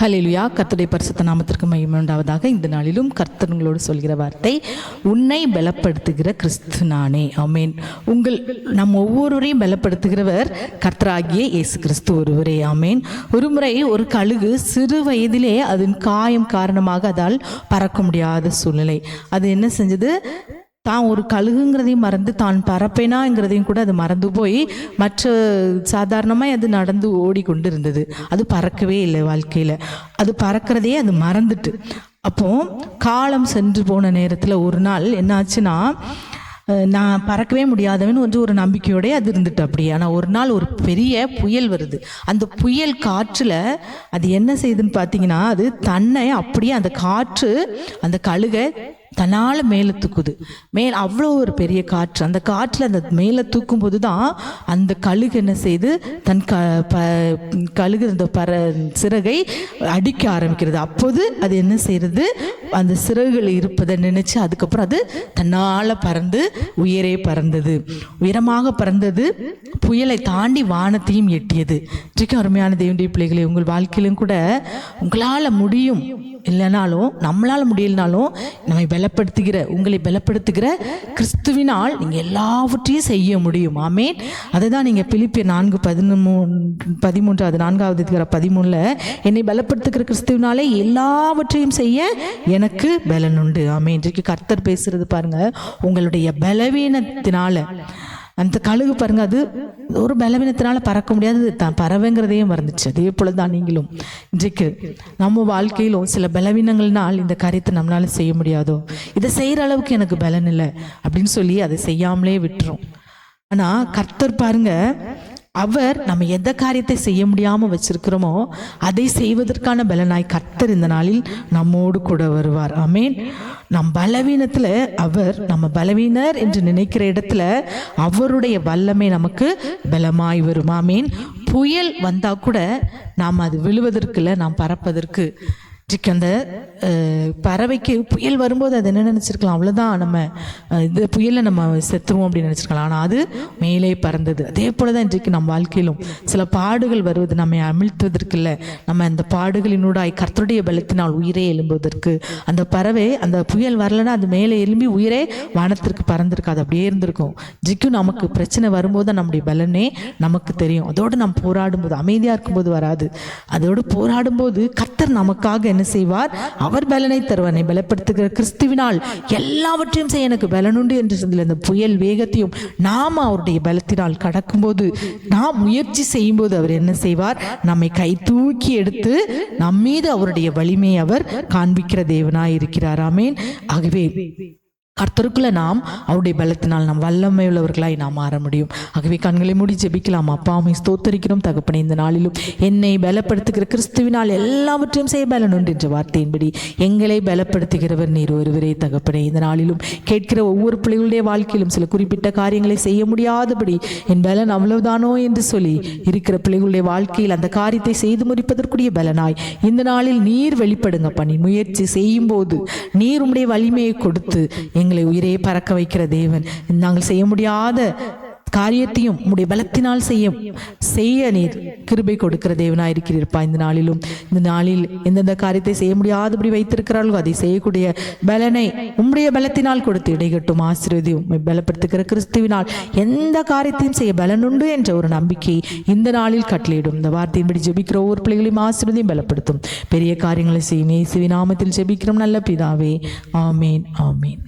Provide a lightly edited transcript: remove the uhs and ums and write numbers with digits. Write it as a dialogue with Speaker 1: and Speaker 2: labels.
Speaker 1: ஹல்லேலூயா. கர்த்தருடைய பரிசுத்த நாமத்திற்கு மகிமை உண்டாவதாக. இந்த நாளிலும் கர்த்தர் உங்களோடு சொல்கிற வார்த்தை, உன்னை பலப்படுத்துகிற கிறிஸ்து நானே. ஆமேன். நம் ஒவ்வொருவரையும் பலப்படுத்துகிறவர் கர்த்தராகிய இயேசு கிறிஸ்து ஒருவரே. ஆமேன். ஒருமுறை ஒரு கழுகு சிறு வயதிலே அதன் காயம் காரணமாக அதால் பறக்க முடியாத சூழ்நிலை. அது என்ன செஞ்சது, தான் ஒரு கழுகுங்கிறதையும் மறந்து தான் பறப்பேனாங்கிறதையும் கூட அது மறந்து போய் மற்ற சாதாரணமாக அது நடந்து ஓடிக்கொண்டு இருந்தது. அது பறக்கவே இல்லை வாழ்க்கையில். அது பறக்கிறதையே அது மறந்துட்டு, அப்போ காலம் சென்று போன நேரத்தில் ஒரு நாள் என்னாச்சுன்னா, நான் பறக்கவே முடியாதவன் ஒரு நம்பிக்கையோடய அது இருந்துட்டு அப்படியே. ஆனால் ஒரு நாள் ஒரு பெரிய புயல் வருது. அந்த புயல் காற்றில் அது என்ன செய்யுதுன்னு பார்த்தீங்கன்னா, அது தன்னை அப்படியே அந்த காற்று அந்த கழுகை தன்னால் மேலே தூக்குது. அவ்வளோ ஒரு பெரிய காற்று. அந்த காற்றில் அந்த மேலே தூக்கும் போது தான் அந்த கழுகு என்ன செய்து தன் கழுகு அந்த சிறகை அடிக்க ஆரம்பிக்கிறது. அப்போது அது என்ன செய்யறது, அந்த சிறகுகள் இருப்பதை நினைச்சு அதுக்கப்புறம் அது தன்னால் பறந்து உயரே பறந்தது, உயரமாக பறந்தது, புயலை தாண்டி வானத்தையும் எட்டியது. இன்றைக்கு அருமையான தேவனுடைய பிள்ளைகளை, உங்கள் வாழ்க்கையிலும் கூட உங்களால் முடியும் இல்லைனாலும், நம்மளால் முடியலனாலும், நம்மை பலப்படுத்துகிற உங்களை பலப்படுத்துகிற கிறிஸ்துவினால் நீங்கள் எல்லாவற்றையும் செய்ய முடியும். ஆமேன். அதை தான் நீங்கள் பிலிப்பியர் 4:13 என்னை பலப்படுத்துகிற கிறிஸ்துவினாலே எல்லாவற்றையும் செய்ய எனக்கு பலன் உண்டு. ஆமேன். இன்றைக்கு கர்த்தர் பேசுறது பாருங்க, உங்களுடைய பலவீனத்தினால. அந்த கழுகு பாருங்க, அது ஒரு பலவீனத்தினால பறக்க முடியாது, தான் பறவைங்கிறதையும் மறந்துச்சு. அதே போல தான் நீங்களும் இன்றைக்கு நம்ம வாழ்க்கையிலும் சில பலவீனங்கள்னால் இந்த காரியத்தை நம்மளால செய்ய முடியாதோ, இதை செய்கிற அளவுக்கு எனக்கு பலன் இல்லை அப்படின்னு சொல்லி அதை செய்யாமலே விட்டுரும். ஆனால் கர்த்தர் பாருங்க, அவர் நம்ம எந்த காரியத்தை செய்ய முடியாமல் வச்சிருக்கிறோமோ அதை செய்வதற்கான பலனாய் கர்த்தர் இந்த நாளில் நம்மோடு கூட வருவார். ஆமேன். நம் பலவீனத்தில் அவர், நம்ம பலவீனர் என்று நினைக்கிற இடத்துல அவருடைய வல்லமை நமக்கு பலமாய் வரும். ஆமேன். புயல் வந்தால் கூட நாம் அது விழுவதற்கு இல்லை, நாம் பறப்பதற்கு. அந்த பறவைக்கு புயல் வரும்போது அது என்ன நினச்சிருக்கலாம், அவ்வளோதான், நம்ம இது புயலில் நம்ம செத்துருவோம் அப்படின்னு நினச்சிருக்கலாம். ஆனால் அது மேலே பறந்தது. அதே போல தான் இன்றைக்கு நம்ம வாழ்க்கையிலும் சில பாடுகள் வருவது நம்மை அமிழ்த்துவதற்கு இல்லை, நம்ம அந்த பாடுகளினூடாய் கர்த்தருடைய பலத்தினால் உயிரே எழும்புவதற்கு. அந்த பறவை அந்த புயல் வரலைன்னா அது மேலே எழும்பி உயிரே வானத்திற்கு பறந்திருக்காது, அப்படியே இருந்திருக்கும். இன்றைக்கும் நமக்கு பிரச்சனை வரும்போது தான் நம்முடைய பலனே நமக்கு தெரியும். அதோடு நம்ம போராடும்போது, அமைதியாக இருக்கும்போது வராது, அதோடு போராடும்போது கர்த்தர் நமக்காக என்ன செய்வார், அவர் பலனை தருவார். பலப்படுத்துகிற கிறிஸ்துவினால் எல்லாவற்றையும் செய்ய எனக்கு பலனுண்டு என்று சொல்லி அந்த புயல் வேகத்தையும் நாம் அவருடைய பலத்தினால் கடக்கும்போது, நாம் முயற்சி செய்யும் போது அவர் என்ன செய்வார், நம்மை கை தூக்கி எடுத்து நம் மீது அவருடைய வலிமையை அவர் காண்பிக்கிற தேவனாய் இருக்கிறார். ஆமேன். ஆகவே கர்த்தருக்குள்ள நாம் அவருடைய பலத்தினால் நாம் வல்லமை உள்ளவர்களாய் நாம் மாற முடியும். ஆகவே கண்களை மூடி ஜெபிக்கலாம். அப்பாவை ஸ்தோத்தரிக்கிறோம் தகப்பனே, இந்த நாளிலும் என்னை பலப்படுத்துகிற கிறிஸ்துவினால் எல்லாவற்றையும் செய்ய பலன் உண்டு என்ற வார்த்தையின்படி எங்களை பலப்படுத்துகிறவர் நீர் ஒருவரே தகப்பனே. இந்த நாளிலும் கேட்கிற ஒவ்வொரு பிள்ளைகளுடைய வாழ்க்கையிலும் சில குறிப்பிட்ட காரியங்களை செய்ய முடியாதபடி என் பலன் அவ்வளவுதானோ என்று சொல்லி இருக்கிற பிள்ளைகளுடைய வாழ்க்கையில் அந்த காரியத்தை செய்து முடிப்பதற்குரிய பலனாய் இந்த நாளில் நீர் வெளிப்படுங்க பண்ணி முயற்சி செய்யும் போது நீர் உம்முடைய வலிமையை கொடுத்து எங்களை உயிரே பறக்க வைக்கிற தேவன். நாங்கள் செய்ய முடியாத காரியத்தையும் உடைய பலத்தினால் செய்ய நீர் கிருபை கொடுக்கிற தேவனாய் இருக்கிறீர்ப்பா. இந்த நாளில் எந்தெந்த காரியத்தை செய்ய முடியாதபடி வைத்திருக்கிறார்களோ அதை செய்யக்கூடிய பலனை உம்முடைய பலத்தினால் கொடுத்து இடைகட்டும் ஆசீர்வதியும். பலப்படுத்துகிற கிறிஸ்துவினால் எந்த காரியத்தையும் செய்ய பலனுண்டு என்ற ஒரு நம்பிக்கை இந்த நாளில் கட்டளையிடும். இந்த வார்த்தையின்படி ஜெபிக்கிற ஒவ்வொரு பிள்ளைகளையும் ஆசீர்வதியும் பலப்படுத்தும். பெரிய காரியங்களை செய்யும் இயேசுவின் நாமத்தில் ஜெபிக்கிறோம் நல்ல பிதாவே. ஆமேன். ஆமேன்.